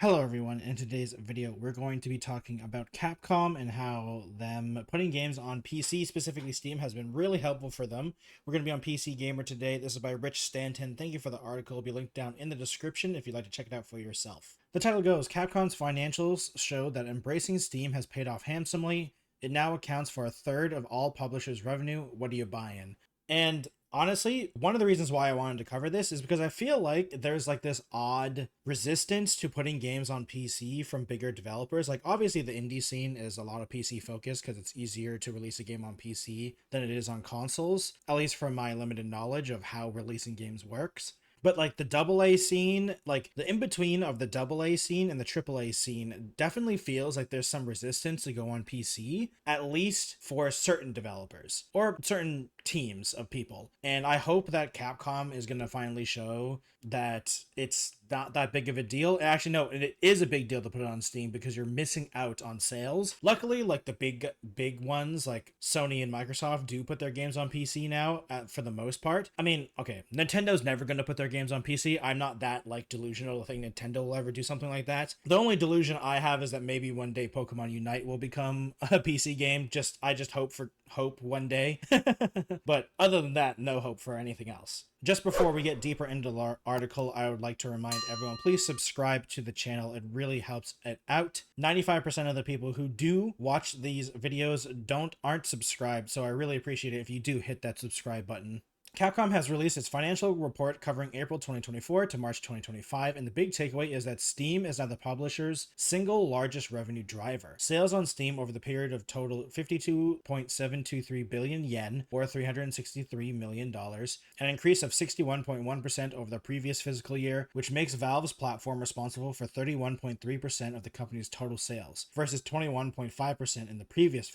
Hello everyone, in today's video we're going to be talking about Capcom and how them putting games on PC, specifically Steam, has been really helpful for them. We're going to be on PC Gamer today. This is by Rich Stanton. Thank you for the article. It'll be linked down in the description if you'd like to check it out for yourself. The title goes, Capcom's financials show that embracing Steam has paid off handsomely. It now accounts for a third of all publishers' revenue. What do you buy in? And honestly, one of the reasons why I wanted to cover this is because I feel like there's like this odd resistance to putting games on PC from bigger developers. Like obviously the indie scene is a lot of PC focused because it's easier to release a game on PC than it is on consoles, at least from my limited knowledge of how releasing games works. But like the AA scene, like the in-between of the AA scene and the AAA scene definitely feels like there's some resistance to go on PC, at least for certain developers or certain teams of people. And I hope that Capcom is going to finally show that it's not that big of a deal. Actually, no, it is a big deal to put it on Steam because you're missing out on sales. Luckily, like the big ones like Sony and Microsoft do put their games on PC now for the most part. I mean, okay, Nintendo's never going to put their games on PC. I'm not that like delusional to think Nintendo will ever do something like that. The only delusion I have is that maybe one day Pokemon Unite will become a PC game. I just hope one day. But other than that, no hope for anything else. Just before we get deeper into the article, I would like to remind everyone, please subscribe to the channel. It really helps it out. 95% of the people who do watch these videos aren't subscribed, so I really appreciate it if you do hit that subscribe button. Capcom has released its financial report covering April 2024 to March 2025, and the big takeaway is that Steam is now the publisher's single largest revenue driver. Sales on Steam over the period of total 52.723 billion yen, or $363 million, an increase of 61.1% over the previous fiscal year, which makes Valve's platform responsible for 31.3% of the company's total sales, versus 21.5% in the previous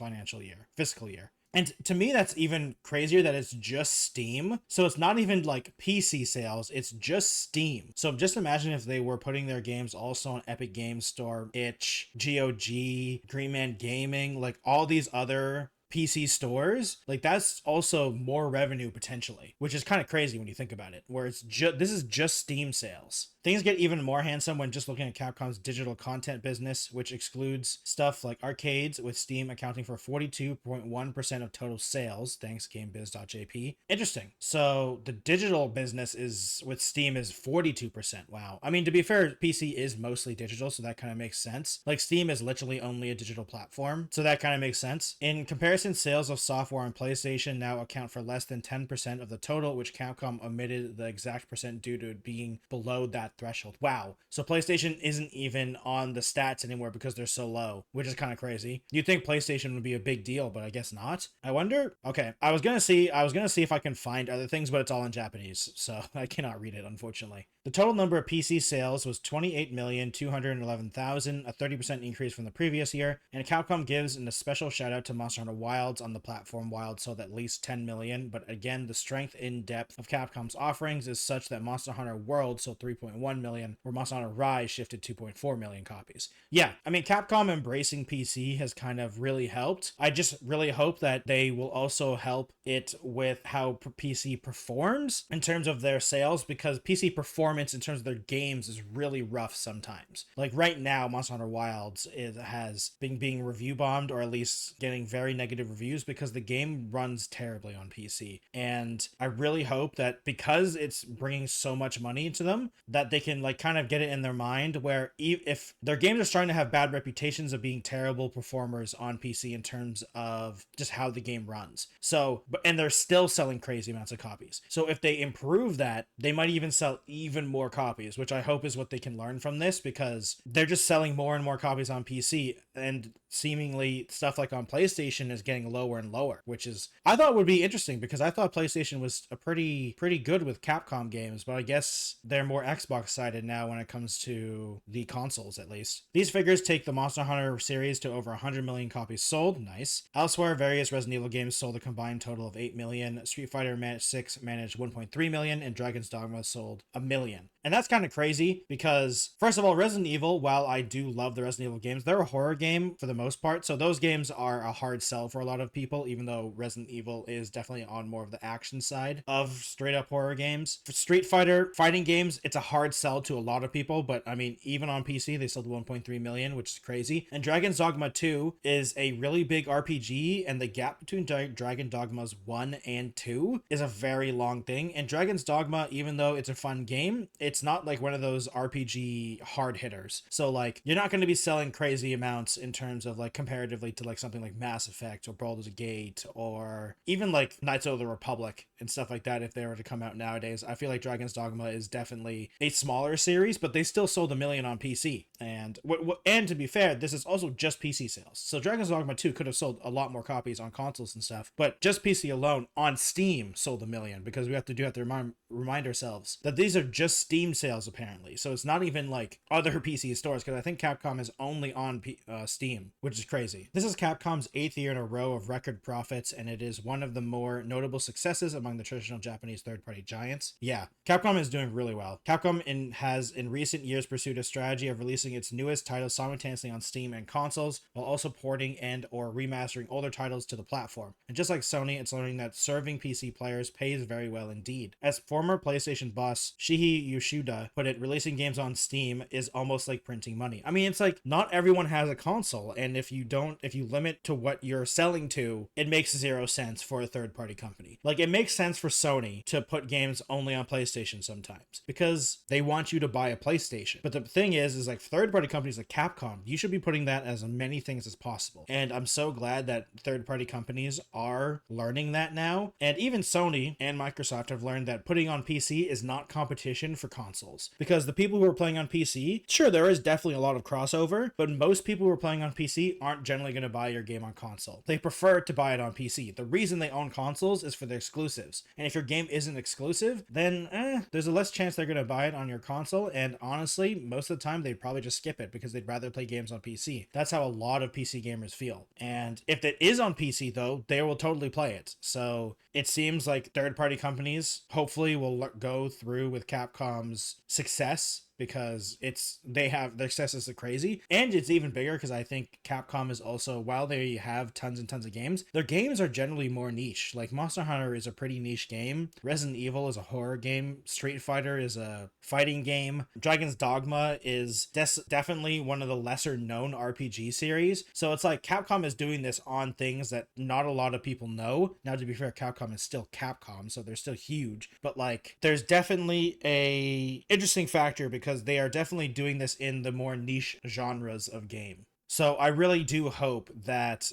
fiscal year. And to me, that's even crazier that it's just Steam. So it's not even like PC sales, it's just Steam. So just imagine if they were putting their games also on Epic Games Store, Itch, GOG, Green Man Gaming, like all these other PC stores. Like that's also more revenue potentially, which is kind of crazy when you think about it, where this is just Steam sales. Things get even more handsome when just looking at Capcom's digital content business, which excludes stuff like arcades, with Steam accounting for 42.1% of total sales, thanks GameBiz.jp. Interesting. So the digital business with Steam is 42%. Wow. I mean, to be fair, PC is mostly digital, so that kind of makes sense. Like Steam is literally only a digital platform, so that kind of makes sense. In comparison, sales of software on PlayStation now account for less than 10% of the total, which Capcom omitted the exact percent due to it being below that threshold. Wow. So PlayStation isn't even on the stats anymore because they're so low, which is kind of crazy. You'd think PlayStation would be a big deal, but I guess not. I wonder. Okay, I was gonna see if I can find other things, but it's all in Japanese, so I cannot read it, unfortunately. The total number of PC sales was 28,211,000, a 30% increase from the previous year, and Capcom gives a special shout out to Monster Hunter Wilds on the platform. Wild sold at least 10 million, but again, the strength in depth of Capcom's offerings is such that Monster Hunter World sold 3.1 million, where Monster Hunter Rise shifted 2.4 million copies. Yeah, I mean, Capcom embracing PC has kind of really helped. I just really hope that they will also help it with how PC performs in terms of their sales, because PC performance in terms of their games is really rough sometimes. Like right now, Monster Hunter Wilds has been being review bombed, or at least getting very negative reviews, because the game runs terribly on PC. And I really hope that because it's bringing so much money into them, that they can like kind of get it in their mind where if their games are starting to have bad reputations of being terrible performers on PC in terms of just how the game runs. So, and they're still selling crazy amounts of copies. So if they improve that, they might even sell even more copies, which I hope is what they can learn from this, because they're just selling more and more copies on PC, and seemingly stuff like on PlayStation is getting lower and lower, which is, I thought would be interesting, because I thought PlayStation was a pretty good with Capcom games, but I guess they're more Xbox sided now when it comes to the consoles, at least. These figures take the Monster Hunter series to over 100 million copies sold. Nice. Elsewhere, various Resident Evil games sold a combined total of 8 million. Street Fighter 6 managed 1.3 million, and Dragon's Dogma sold 1 million. And that's kind of crazy because, first of all, Resident Evil, while I do love the Resident Evil games, they're a horror game for the most part. So those games are a hard sell for a lot of people, even though Resident Evil is definitely on more of the action side of straight up horror games. For Street Fighter fighting games, it's a hard sell to a lot of people, but I mean, even on PC, they sold 1.3 million, which is crazy. And Dragon's Dogma 2 is a really big RPG, and the gap between Dragon Dogmas 1 and 2 is a very long thing. And Dragon's Dogma, even though it's a fun game, it's not like one of those RPG hard hitters. So like, you're not going to be selling crazy amounts in terms of like comparatively to like something like Mass Effect or Baldur's Gate or even like Knights of the Republic and stuff like that if they were to come out nowadays. I feel like Dragon's Dogma is definitely a smaller series, but they still sold 1 million on PC. And and to be fair, this is also just PC sales. So Dragon's Dogma 2 could have sold a lot more copies on consoles and stuff, but just PC alone on Steam sold 1 million, because we have to remind ourselves that these are just Steam sales apparently. So it's not even like other PC stores, because I think Capcom is only on Steam, which is crazy. This is Capcom's 8th year in a row of record profits, and it is one of the more notable successes among the traditional Japanese third-party giants. Yeah, Capcom is doing really well. Capcom has in recent years pursued a strategy of releasing its newest titles simultaneously on Steam and consoles, while also porting and or remastering older titles to the platform. And just like Sony, it's learning that serving PC players pays very well indeed. As former PlayStation boss Shihi Yoshida put it, releasing games on Steam is almost like printing money. I mean, it's like not everyone has a console, and if you limit to what you're selling to, it makes zero sense for a third-party company. Like, it makes sense for Sony to put games only on PlayStation sometimes because they want you to buy a PlayStation. But the thing is like third-party companies like Capcom, you should be putting that as many things as possible. And I'm so glad that third-party companies are learning that now. And even Sony and Microsoft have learned that putting on PC is not competition for consoles. Because the people who are playing on PC, sure, there is definitely a lot of crossover, but most people who are playing on PC aren't generally going to buy your game on console. They prefer to buy it on PC. The reason they own consoles is for the exclusives. And if your game isn't exclusive, then there's a less chance they're going to buy it on your console. And honestly, most of the time, they'd probably just skip it because they'd rather play games on PC. That's how a lot of PC gamers feel. And if it is on PC, though, they will totally play it. So it seems like third-party companies hopefully will go through with Capcom's success, because their success is crazy, and it's even bigger because I think Capcom is also, while they have tons and tons of games, their games are generally more niche. Like Monster Hunter is a pretty niche game, Resident Evil is a horror game, Street Fighter is a fighting game, Dragon's Dogma is definitely one of the lesser known RPG series. So it's like Capcom is doing this on things that not a lot of people know. Now, to be fair, Capcom is still Capcom, so they're still huge, but like there's definitely a interesting factor because they are definitely doing this in the more niche genres of game. So I really do hope that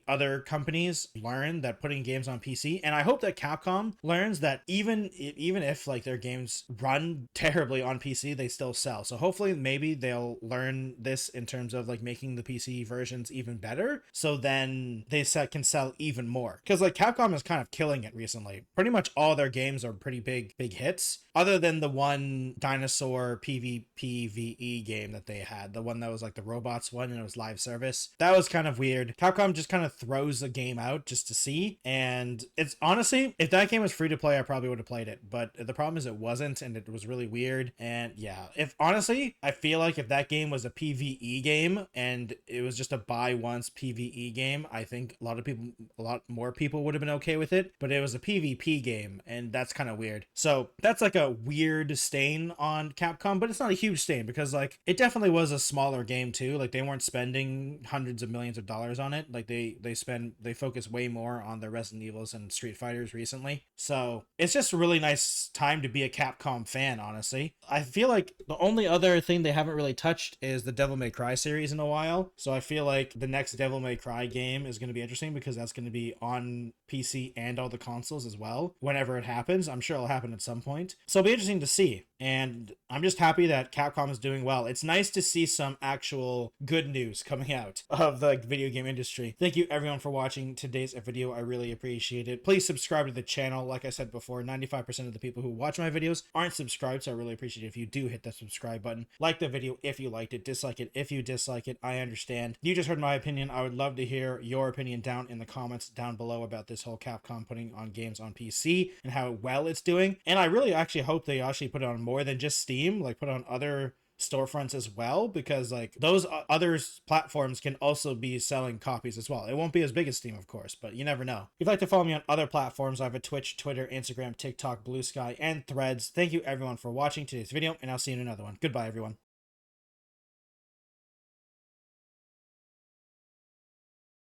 other companies learn that putting games on PC, and I hope that Capcom learns that even if like their games run terribly on PC, they still sell. So hopefully maybe they'll learn this in terms of like making the PC versions even better, so then they can sell even more. Because like Capcom is kind of killing it recently. Pretty much all their games are pretty big hits, other than the one dinosaur PvPvE game that they had, the one that was like the robots one and it was live service. That was kind of weird. Capcom just kind of throws a game out just to see, and it's honestly, if that game was free to play, I probably would have played it, but the problem is it wasn't, and it was really weird. And yeah, if honestly, I feel like if that game was a PvE game and it was just a buy once PvE game, I think a lot more people would have been okay with it, but it was a PvP game, and that's kind of weird. So that's like a weird stain on Capcom, but it's not a huge stain because like it definitely was a smaller game too. Like they weren't spending hundreds of millions of dollars on it. Like they focus way more on the Resident Evils and Street Fighters recently. So it's just a really nice time to be a Capcom fan, honestly. I feel like the only other thing they haven't really touched is the Devil May Cry series in a while. So I feel like the next Devil May Cry game is going to be interesting because that's going to be on PC and all the consoles as well. Whenever it happens, I'm sure it'll happen at some point. So it'll be interesting to see. And I'm just happy that Capcom is doing well. It's nice to see some actual good news coming out of the video game industry. Thank you everyone for watching today's video. I really appreciate it. Please subscribe to the channel. Like I said before, 95% of the people who watch my videos aren't subscribed, so I really appreciate it if you do hit that subscribe button. Like the video if you liked it, dislike it if you dislike it. I understand. You just heard my opinion. I would love to hear your opinion down in the comments down below about this whole Capcom putting on games on PC and how well it's doing. And I really actually hope they actually put it on more more than just Steam, like put it on other storefronts as well, because like those other platforms can also be selling copies as well. It won't be as big as Steam, of course, but you never know. If you'd like to follow me on other platforms, I have a Twitch, Twitter, Instagram, TikTok, Blue Sky, and Threads. Thank you everyone for watching today's video, and I'll see you in another one. Goodbye, everyone.